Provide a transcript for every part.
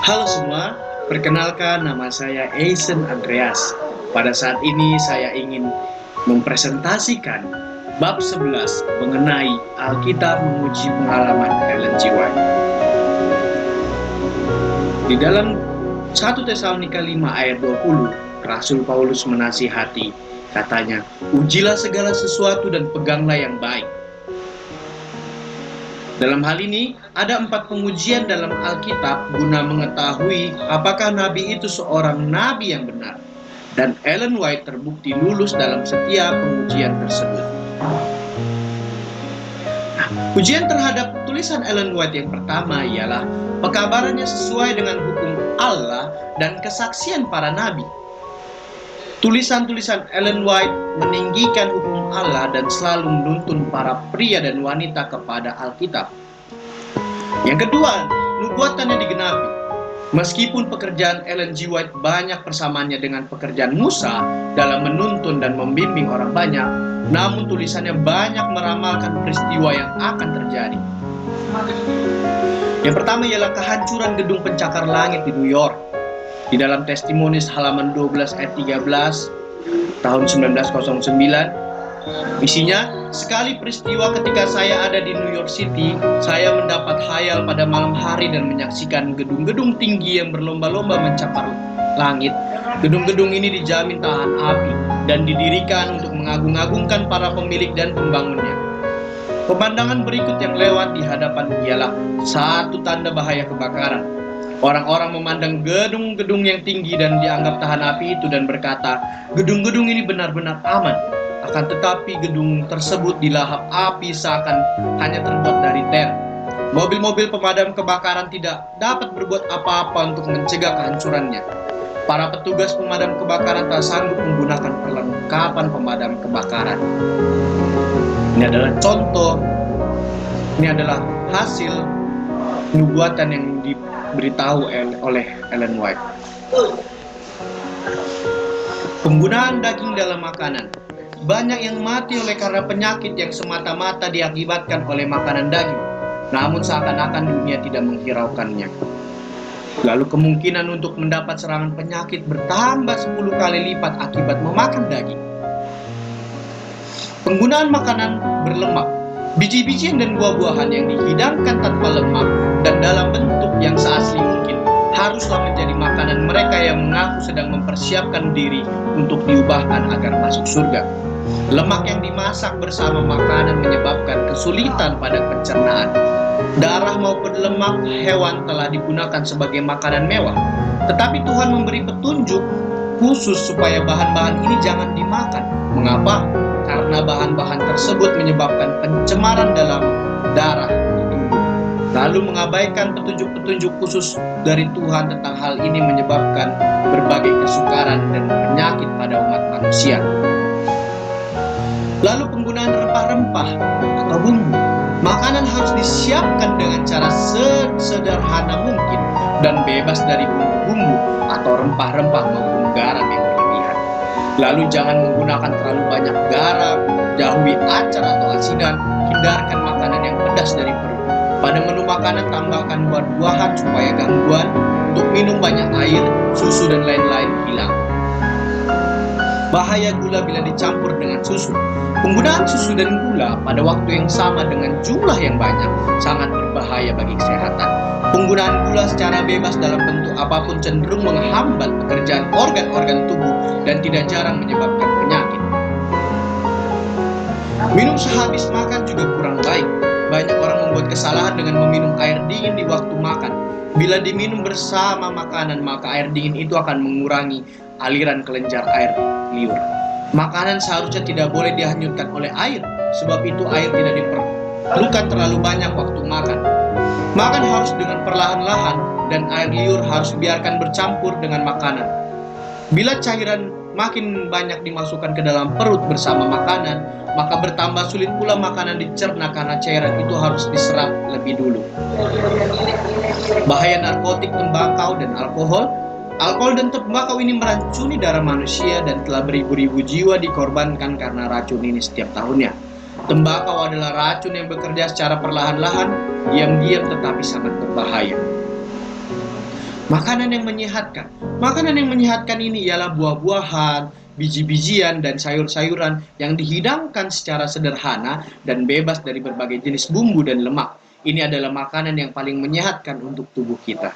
Halo semua, perkenalkan nama saya Eisen Andreas. Pada saat ini saya ingin mempresentasikan bab 11 mengenai Alkitab menguji pengalaman Ellen G. White. Di dalam 1 Tesalonika 5 ayat 20, Rasul Paulus menasihati, katanya, ujilah segala sesuatu dan peganglah yang baik. Dalam hal ini, ada 4 pengujian dalam Alkitab guna mengetahui apakah nabi itu seorang nabi yang benar. Dan Ellen White terbukti lulus dalam setiap pengujian tersebut. Ujian terhadap tulisan Ellen White yang pertama ialah pekabarannya sesuai dengan hukum Allah dan kesaksian para nabi. Tulisan-tulisan Ellen White meninggikan hukum Allah dan selalu menuntun para pria dan wanita kepada Alkitab. Yang kedua, nubuatannya digenapi. Meskipun pekerjaan Ellen G. White banyak persamaannya dengan pekerjaan Musa dalam menuntun dan membimbing orang banyak, namun tulisannya banyak meramalkan peristiwa yang akan terjadi. Yang pertama ialah kehancuran gedung pencakar langit di New York. Di dalam Testimonies halaman 12 ayat 13 tahun 1909, isinya, sekali peristiwa ketika saya ada di New York City, saya mendapat khayal pada malam hari dan menyaksikan gedung-gedung tinggi yang berlomba-lomba mencapai langit. Gedung-gedung ini dijamin tahan api dan didirikan untuk mengagung-agungkan para pemilik dan pembangunnya. Pemandangan berikut yang lewat di hadapan ialah satu tanda bahaya kebakaran. Orang-orang memandang gedung-gedung yang tinggi dan dianggap tahan api itu dan berkata, gedung-gedung ini benar-benar aman. Akan tetapi gedung tersebut dilahap api seakan hanya terbuat dari ter. Mobil-mobil pemadam kebakaran tidak dapat berbuat apa-apa untuk mencegah kehancurannya. Para petugas pemadam kebakaran tak sanggup menggunakan perlengkapan pemadam kebakaran. Ini adalah contoh, ini adalah hasil nubuatan yang diberitahu oleh Ellen White. Penggunaan daging dalam makanan. Banyak yang mati oleh karena penyakit yang semata-mata diakibatkan oleh makanan daging, namun seakan-akan dunia tidak menghiraukannya. Lalu kemungkinan untuk mendapat serangan penyakit bertambah 10 kali lipat akibat memakan daging. Penggunaan makanan berlemak. Biji-bijian dan buah-buahan yang dihidangkan tanpa lemak dan dalam bentuk yang seasli mungkin haruslah menjadi makanan mereka yang mengaku sedang mempersiapkan diri untuk diubahkan agar masuk surga. Lemak yang dimasak bersama makanan menyebabkan kesulitan pada pencernaan. Darah maupun lemak hewan telah digunakan sebagai makanan mewah. Tetapi Tuhan memberi petunjuk khusus supaya bahan-bahan ini jangan dimakan. Mengapa? Karena bahan-bahan tersebut menyebabkan pencemaran dalam darah di tubuh. Lalu mengabaikan petunjuk-petunjuk khusus dari Tuhan tentang hal ini menyebabkan berbagai kesukaran dan penyakit pada umat manusia. Lalu penggunaan rempah-rempah atau bumbu. Makanan harus disiapkan dengan cara sesederhana mungkin dan bebas dari bumbu-bumbu atau rempah-rempah maupun garam yang berlebihan. Lalu jangan menggunakan terlalu banyak garam, jauhi acar atau asinan, hindarkan makanan yang pedas dari perut. Pada menu makanan tambahkan buah-buahan supaya gangguan untuk minum banyak air, susu dan lain-lain hilang. Bahaya gula bila dicampur dengan susu. Penggunaan susu dan gula pada waktu yang sama dengan jumlah yang banyak sangat berbahaya bagi kesehatan. Penggunaan gula secara bebas dalam bentuk apapun cenderung menghambat pekerjaan organ-organ tubuh dan tidak jarang menyebabkan penyakit. Minum sehabis makan juga kurang baik. Banyak orang membuat kesalahan dengan meminum air dingin di waktu makan. Bila diminum bersama makanan, maka air dingin itu akan mengurangi aliran kelenjar air liur. Makanan seharusnya tidak boleh dihanyutkan oleh air, sebab itu air tidak diperlukan terlalu banyak waktu makan. Makan harus dengan perlahan-lahan dan air liur harus dibiarkan bercampur dengan makanan. Bila cairan makin banyak dimasukkan ke dalam perut bersama makanan, maka bertambah sulit pula makanan dicerna karena cairan itu harus diserap lebih dulu. Bahaya narkotik, tembakau, dan alkohol. Alkohol dan tembakau ini meracuni darah manusia dan telah beribu-ribu jiwa dikorbankan karena racun ini setiap tahunnya. Tembakau adalah racun yang bekerja secara perlahan-lahan, diam-diam tetapi sangat berbahaya. Makanan yang menyehatkan. Makanan yang menyehatkan ini ialah buah-buahan, biji-bijian, dan sayur-sayuran yang dihidangkan secara sederhana dan bebas dari berbagai jenis bumbu dan lemak. Ini adalah makanan yang paling menyehatkan untuk tubuh kita.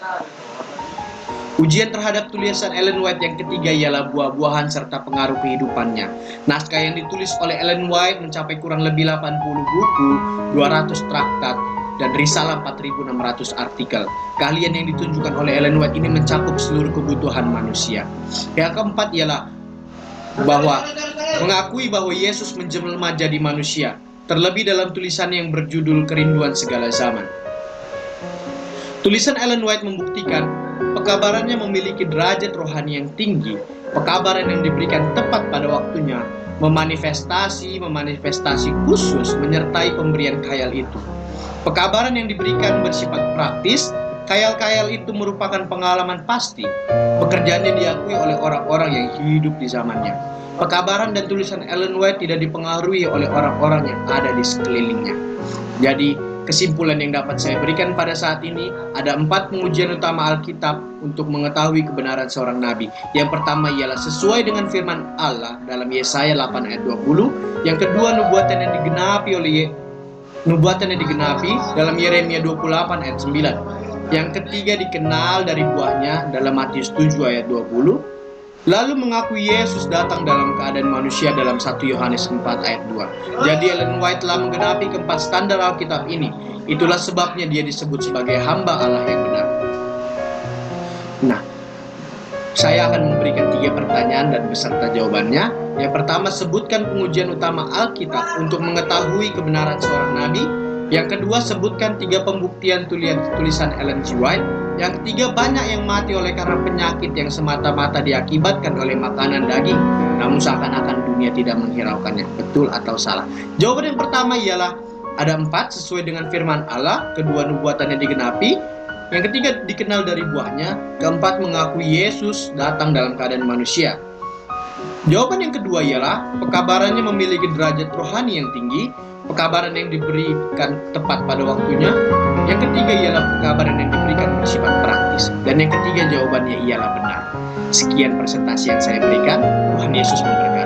Ujian terhadap tulisan Ellen White yang ketiga ialah buah-buahan serta pengaruh kehidupannya. Naskah yang ditulis oleh Ellen White mencapai kurang lebih 80 buku, 200 traktat, dan risalah 4.600 artikel. Keahlian yang ditunjukkan oleh Ellen White ini mencakup seluruh kebutuhan manusia. Yang keempat ialah bahwa mengakui bahwa Yesus menjelma jadi manusia, terlebih dalam tulisan yang berjudul Kerinduan Segala Zaman. Tulisan Ellen White membuktikan pekabarannya memiliki derajat rohani yang tinggi, pekabaran yang diberikan tepat pada waktunya, memanifestasi khusus menyertai pemberian khayal itu. Pekabaran yang diberikan bersifat praktis, khayal-khayal itu merupakan pengalaman pasti. Pekerjaannya diakui oleh orang-orang yang hidup di zamannya. Pekabaran dan tulisan Ellen White tidak dipengaruhi oleh orang-orang yang ada di sekelilingnya. Jadi, kesimpulan yang dapat saya berikan pada saat ini, ada 4 pengujian utama Alkitab untuk mengetahui kebenaran seorang nabi. Yang pertama ialah sesuai dengan firman Allah dalam Yesaya 8 ayat 20. Yang kedua, nubuatan yang digenapi dalam Yeremia 28 ayat 9. Yang ketiga, dikenal dari buahnya dalam Matius 7 ayat 20. Lalu mengakui Yesus datang dalam keadaan manusia dalam 1 Yohanes 4 ayat 2. Jadi Ellen White telah menggenapi keempat standar Alkitab ini. Itulah sebabnya dia disebut sebagai hamba Allah yang benar. Nah, saya akan memberikan 3 pertanyaan dan beserta jawabannya. Yang pertama, sebutkan pengujian utama Alkitab untuk mengetahui kebenaran seorang nabi. Yang kedua, sebutkan 3 pembuktian tulisan Ellen G. White. Yang ketiga, banyak yang mati oleh karena penyakit yang semata-mata diakibatkan oleh makanan daging, namun seakan-akan dunia tidak menghiraukannya. Betul atau salah? Jawaban yang pertama ialah ada 4 sesuai dengan firman Allah. Kedua, nubuatannya digenapi. Yang ketiga, dikenal dari buahnya. Keempat, mengakui Yesus datang dalam keadaan manusia. Jawaban yang kedua ialah pekabarannya memiliki derajat rohani yang tinggi. Pekabaran yang diberikan tepat pada waktunya. Yang ketiga ialah pekabaran yang diberikan bersifat praktis. Dan yang ketiga jawabannya ialah benar. Sekian presentasi yang saya berikan. Tuhan Yesus memberkati.